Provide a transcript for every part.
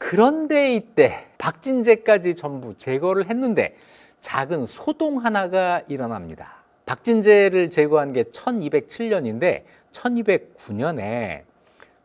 그런데 이때 박진제까지 전부 제거를 했는데 작은 소동 하나가 일어납니다. 박진제를 제거한 게 1207년인데 1209년에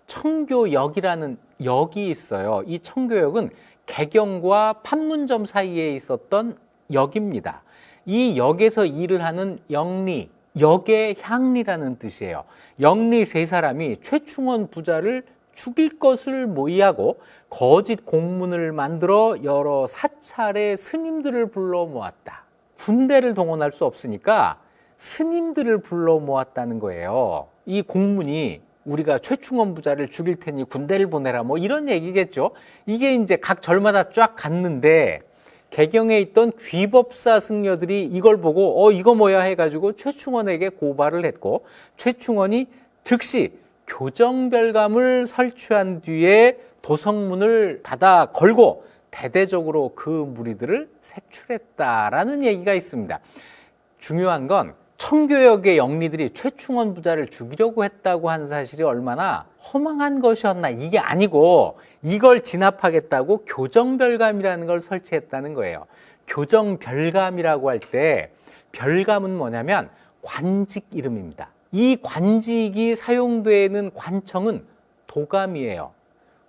청교역이라는 역이 있어요. 이 청교역은 개경과 판문점 사이에 있었던 역입니다. 이 역에서 일을 하는 영리, 역의 향리라는 뜻이에요. 영리 세 사람이 최충원 부자를 죽일 것을 모의하고 거짓 공문을 만들어 여러 사찰의 스님들을 불러 모았다. 군대를 동원할 수 없으니까 스님들을 불러 모았다는 거예요. 이 공문이 우리가 최충원 부자를 죽일 테니 군대를 보내라 뭐 이런 얘기겠죠. 이게 이제 각 절마다 쫙 갔는데 개경에 있던 귀법사 승려들이 이걸 보고 이거 뭐야 해가지고 최충원에게 고발을 했고 최충원이 즉시 교정별감을 설치한 뒤에 도성문을 닫아 걸고 대대적으로 그 무리들을 색출했다라는 얘기가 있습니다. 중요한 건 청교역의 영리들이 최충원 부자를 죽이려고 했다고 한 사실이 얼마나 허망한 것이었나, 이게 아니고 이걸 진압하겠다고 교정별감이라는 걸 설치했다는 거예요. 교정별감이라고 할 때 별감은 뭐냐면 관직 이름입니다. 이 관직이 사용되는 관청은 도감이에요.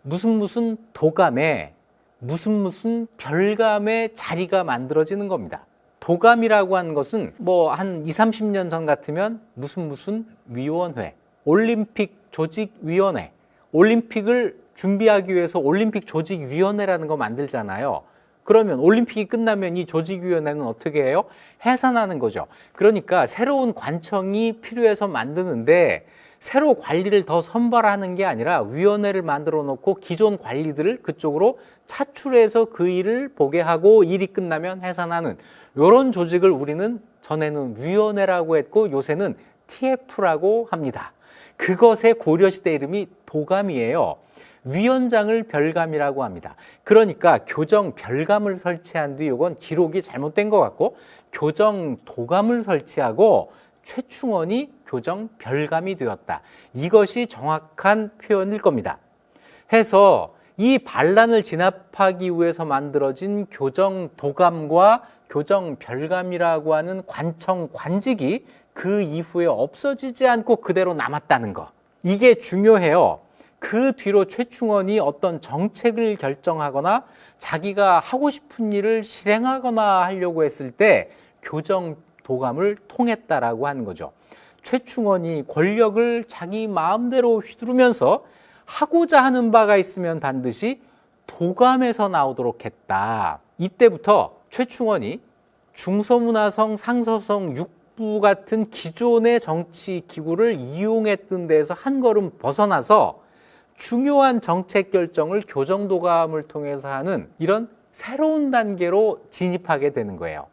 무슨 도감에 무슨 별감의 자리가 만들어지는 겁니다. 도감이라고 하는 것은 뭐 한 20, 30년 전 같으면 무슨 위원회, 올림픽 조직위원회, 올림픽을 준비하기 위해서 올림픽 조직위원회라는 거 만들잖아요. 그러면 올림픽이 끝나면 이 조직위원회는 어떻게 해요? 해산하는 거죠. 그러니까 새로운 관청이 필요해서 만드는데 새로 관리를 더 선발하는 게 아니라 위원회를 만들어 놓고 기존 관리들을 그쪽으로 차출해서 그 일을 보게 하고 일이 끝나면 해산하는 이런 조직을 우리는 전에는 위원회라고 했고 요새는 TF라고 합니다. 그것의 고려시대 이름이 도감이에요. 위원장을 별감이라고 합니다. 그러니까 교정 별감을 설치한 뒤 이건 기록이 잘못된 것 같고 교정 도감을 설치하고 최충원이 교정 별감이 되었다. 이것이 정확한 표현일 겁니다. 해서 이 반란을 진압하기 위해서 만들어진 교정 도감과 교정 별감이라고 하는 관청 관직이 그 이후에 없어지지 않고 그대로 남았다는 거. 이게 중요해요. 그 뒤로 최충원이 어떤 정책을 결정하거나 자기가 하고 싶은 일을 실행하거나 하려고 했을 때 교정 도감을 통했다라고 하는 거죠. 최충원이 권력을 자기 마음대로 휘두르면서 하고자 하는 바가 있으면 반드시 도감에서 나오도록 했다. 이때부터 최충원이 중서문화성, 상서성, 육부 같은 기존의 정치 기구를 이용했던 데에서 한 걸음 벗어나서 중요한 정책 결정을 교정도감을 통해서 하는 이런 새로운 단계로 진입하게 되는 거예요.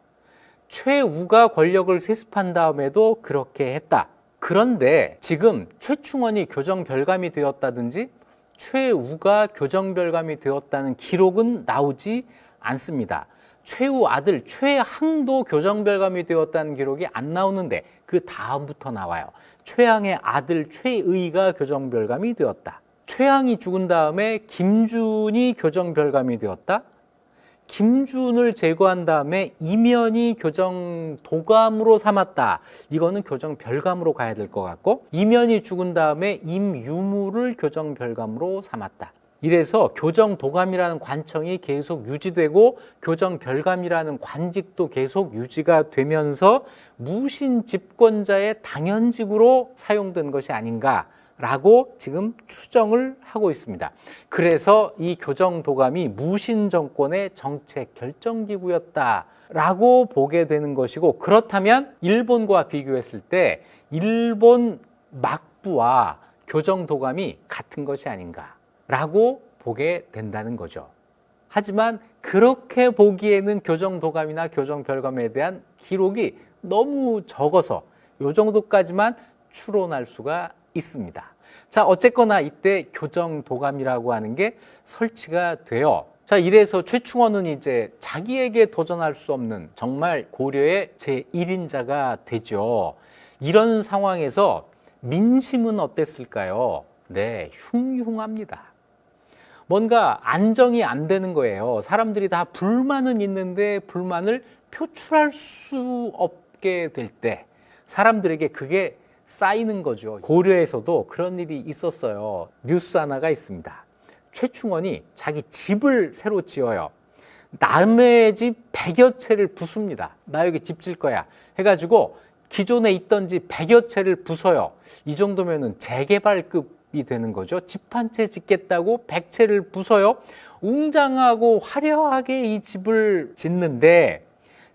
최우가 권력을 세습한 다음에도 그렇게 했다. 그런데 지금 최충원이 교정별감이 되었다든지 최우가 교정별감이 되었다는 기록은 나오지 않습니다. 최우 아들 최항도 교정별감이 되었다는 기록이 안 나오는데 그 다음부터 나와요. 최항의 아들 최의가 교정별감이 되었다. 최항이 죽은 다음에 김준이 교정별감이 되었다. 김준을 제거한 다음에 이면이 교정도감으로 삼았다. 이거는 교정별감으로 가야 될 것 같고 이면이 죽은 다음에 임유무를 교정별감으로 삼았다. 이래서 교정도감이라는 관청이 계속 유지되고 교정별감이라는 관직도 계속 유지가 되면서 무신 집권자의 당연직으로 사용된 것이 아닌가라고 지금 추정을 하고 있습니다. 그래서 이 교정도감이 무신 정권의 정책 결정기구였다라고 보게 되는 것이고, 그렇다면 일본과 비교했을 때 일본 막부와 교정도감이 같은 것이 아닌가라고 보게 된다는 거죠. 하지만 그렇게 보기에는 교정도감이나 교정별감에 대한 기록이 너무 적어서 이 정도까지만 추론할 수가 있습니다. 자, 어쨌거나 이때 교정도감이라고 하는 게 설치가 돼요. 자, 이래서 최충원은 이제 자기에게 도전할 수 없는 정말 고려의 제1인자가 되죠. 이런 상황에서 민심은 어땠을까요? 네, 흉흉합니다. 뭔가 안정이 안 되는 거예요. 사람들이 다 불만은 있는데 불만을 표출할 수 없게 될 때 사람들에게 그게 쌓이는 거죠. 고려에서도 그런 일이 있었어요. 뉴스 하나가 있습니다. 최충원이 자기 집을 새로 지어요. 남의 집 100여 채를 부숩니다. 나 여기 집 질 거야 해가지고 기존에 있던 집 100여 채를 부숴요. 이 정도면은 재개발급이 되는 거죠. 집 한 채 짓겠다고 100채를 부숴요. 웅장하고 화려하게 이 집을 짓는데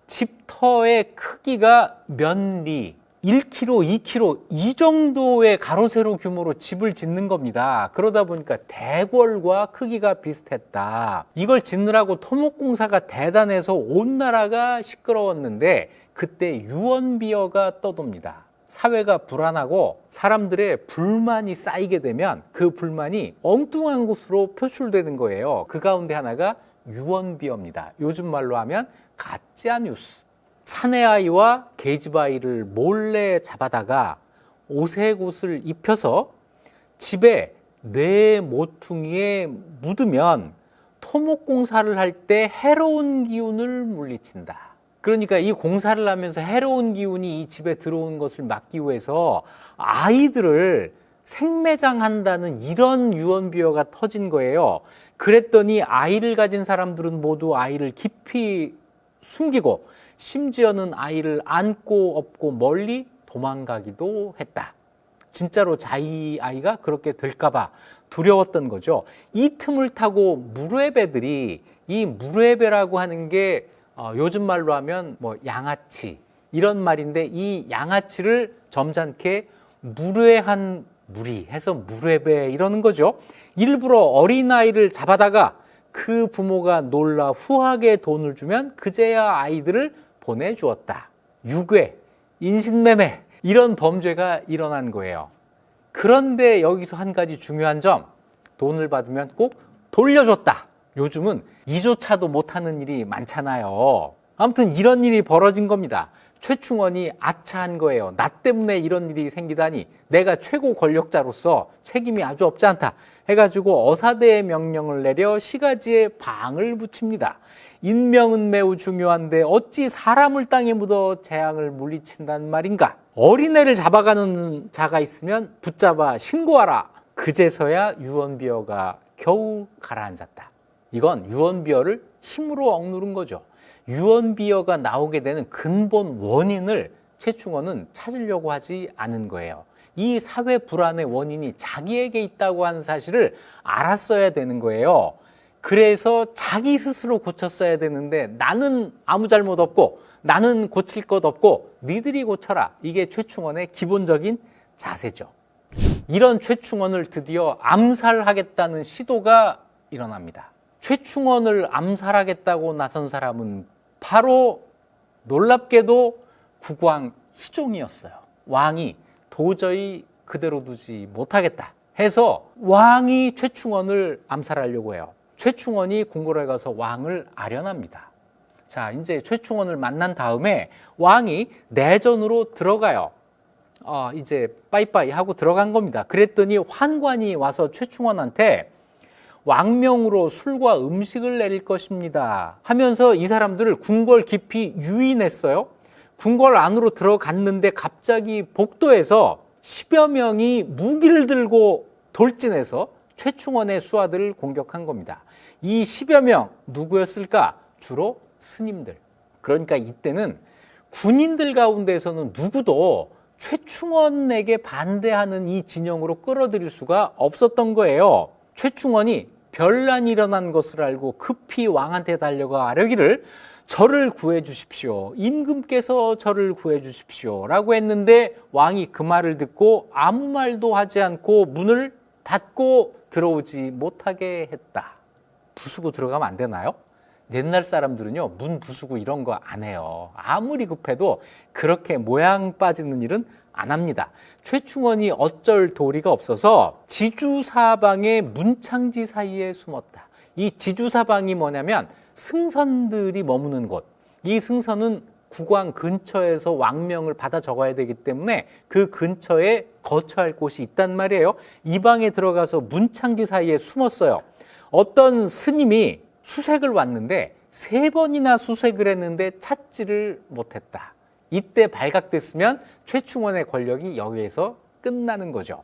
집터의 크기가 몇 리, 1km, 2km 이 정도의 가로 세로 규모로 집을 짓는 겁니다. 그러다 보니까 대궐과 크기가 비슷했다. 이걸 짓느라고 토목공사가 대단해서 온 나라가 시끄러웠는데 그때 유언비어가 떠돕니다. 사회가 불안하고 사람들의 불만이 쌓이게 되면 그 불만이 엉뚱한 곳으로 표출되는 거예요. 그 가운데 하나가 유언비어입니다. 요즘 말로 하면 가짜뉴스. 사내아이와 계집아이를 몰래 잡아다가 오색옷을 입혀서 집에 내 모퉁이에 묻으면 토목공사를 할 때 해로운 기운을 물리친다. 그러니까 이 공사를 하면서 해로운 기운이 이 집에 들어오는 것을 막기 위해서 아이들을 생매장한다는 이런 유언비어가 터진 거예요. 그랬더니 아이를 가진 사람들은 모두 아이를 깊이 숨기고 심지어는 아이를 안고 업고 멀리 도망가기도 했다. 진짜로 자기 아이가 그렇게 될까봐 두려웠던 거죠. 이 틈을 타고 무뢰배들이, 이 무뢰배라고 하는 게 요즘 말로 하면 뭐 양아치 이런 말인데, 이 양아치를 점잖게 무뢰한 무리 해서 무뢰배 이러는 거죠. 일부러 어린아이를 잡아다가 그 부모가 놀라 후하게 돈을 주면 그제야 아이들을 보내주었다. 유괴, 인신매매 이런 범죄가 일어난 거예요. 그런데 여기서 한 가지 중요한 점, 돈을 받으면 꼭 돌려줬다. 요즘은 이조차도 못하는 일이 많잖아요. 아무튼 이런 일이 벌어진 겁니다. 최충원이 아차한 거예요. 나 때문에 이런 일이 생기다니, 내가 최고 권력자로서 책임이 아주 없지 않다 해가지고 어사대의 명령을 내려 시가지에 방을 붙입니다. 인명은 매우 중요한데 어찌 사람을 땅에 묻어 재앙을 물리친단 말인가. 어린애를 잡아가는 자가 있으면 붙잡아 신고하라. 그제서야 유언비어가 겨우 가라앉았다. 이건 유언비어를 힘으로 억누른 거죠. 유언비어가 나오게 되는 근본 원인을 최충원은 찾으려고 하지 않은 거예요. 이 사회 불안의 원인이 자기에게 있다고 하는 사실을 알았어야 되는 거예요. 그래서 자기 스스로 고쳤어야 되는데, 나는 아무 잘못 없고 나는 고칠 것 없고 니들이 고쳐라. 이게 최충원의 기본적인 자세죠. 이런 최충원을 드디어 암살하겠다는 시도가 일어납니다. 최충원을 암살하겠다고 나선 사람은 바로 놀랍게도 국왕 희종이었어요. 왕이 도저히 그대로 두지 못하겠다 해서 왕이 최충원을 암살하려고 해요. 최충원이 궁궐에 가서 왕을 아련합니다. 자, 이제 최충원을 만난 다음에 왕이 내전으로 들어가요. 이제 빠이빠이 하고 들어간 겁니다. 그랬더니 환관이 와서 최충원한테 왕명으로 술과 음식을 내릴 것입니다 하면서 이 사람들을 궁궐 깊이 유인했어요. 궁궐 안으로 들어갔는데 갑자기 복도에서 10여 명이 무기를 들고 돌진해서 최충원의 수하들을 공격한 겁니다. 이 10여 명 누구였을까? 주로 스님들. 그러니까 이때는 군인들 가운데서는 누구도 최충원에게 반대하는 이 진영으로 끌어들일 수가 없었던 거예요. 최충원이 별난이 일어난 것을 알고 급히 왕한테 달려가 아뢰기를, 저를 구해 주십시오. 임금께서 저를 구해 주십시오. 라고 했는데 왕이 그 말을 듣고 아무 말도 하지 않고 문을 닫고 들어오지 못하게 했다. 부수고 들어가면 안 되나요? 옛날 사람들은요, 문 부수고 이런 거 안 해요. 아무리 급해도 그렇게 모양 빠지는 일은 안 합니다. 최충원이 어쩔 도리가 없어서 지주사방의 문창지 사이에 숨었다. 이 지주사방이 뭐냐면 승선들이 머무는 곳. 이 승선은 국왕 근처에서 왕명을 받아 적어야 되기 때문에 그 근처에 거처할 곳이 있단 말이에요. 이 방에 들어가서 문창지 사이에 숨었어요. 어떤 스님이 수색을 왔는데 3번이나 수색을 했는데 찾지를 못했다. 이때 발각됐으면 최충원의 권력이 여기에서 끝나는 거죠.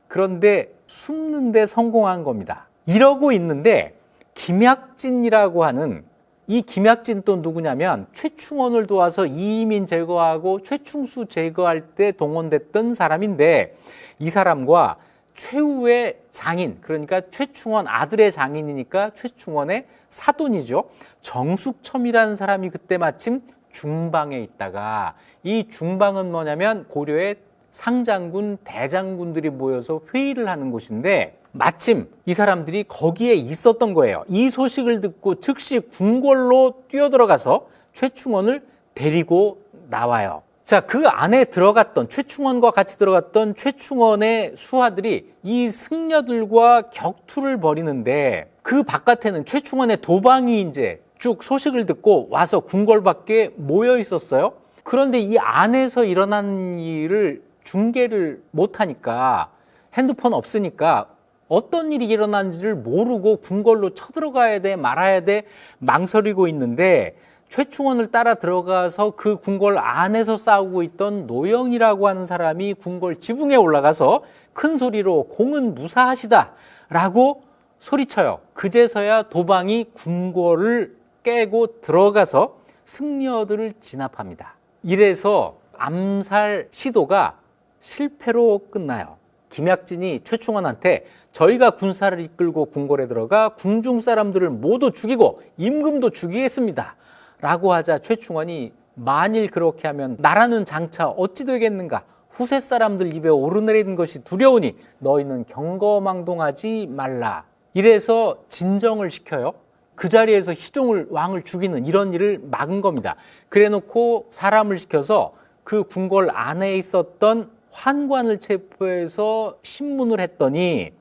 그런데 숨는 데 성공한 겁니다. 이러고 있는데 김약진이라고 하는, 이 김약진 또 누구냐면 최충원을 도와서 이이민 제거하고 최충수 제거할 때 동원됐던 사람인데, 이 사람과 최후의 장인, 그러니까 최충원 아들의 장인이니까 최충원의 사돈이죠, 정숙첨이라는 사람이 그때 마침 중방에 있다가, 이 중방은 뭐냐면 고려의 상장군, 대장군들이 모여서 회의를 하는 곳인데 마침 이 사람들이 거기에 있었던 거예요. 이 소식을 듣고 즉시 궁궐로 뛰어들어가서 최충원을 데리고 나와요. 자, 그 안에 들어갔던, 최충원과 같이 들어갔던 최충원의 수하들이 이 승려들과 격투를 벌이는데, 그 바깥에는 최충원의 도방이 이제 쭉 소식을 듣고 와서 궁궐 밖에 모여 있었어요. 그런데 이 안에서 일어난 일을 중계를 못하니까, 핸드폰 없으니까 어떤 일이 일어난지를 모르고 궁궐로 쳐들어가야 돼 말아야 돼 망설이고 있는데, 최충원을 따라 들어가서 그 궁궐 안에서 싸우고 있던 노영이라고 하는 사람이 궁궐 지붕에 올라가서 큰 소리로 공은 무사하시다 라고 소리쳐요. 그제서야 도방이 궁궐을 깨고 들어가서 승려들을 진압합니다. 이래서 암살 시도가 실패로 끝나요. 김약진이 최충원한테 저희가 군사를 이끌고 궁궐에 들어가 궁중 사람들을 모두 죽이고 임금도 죽이겠습니다 라고 하자, 최충원이 만일 그렇게 하면 나라는 장차 어찌 되겠는가, 후세 사람들 입에 오르내리는 것이 두려우니 너희는 경거망동하지 말라. 이래서 진정을 시켜요. 그 자리에서 희종을, 왕을 죽이는 이런 일을 막은 겁니다. 그래놓고 사람을 시켜서 그 궁궐 안에 있었던 환관을 체포해서 신문을 했더니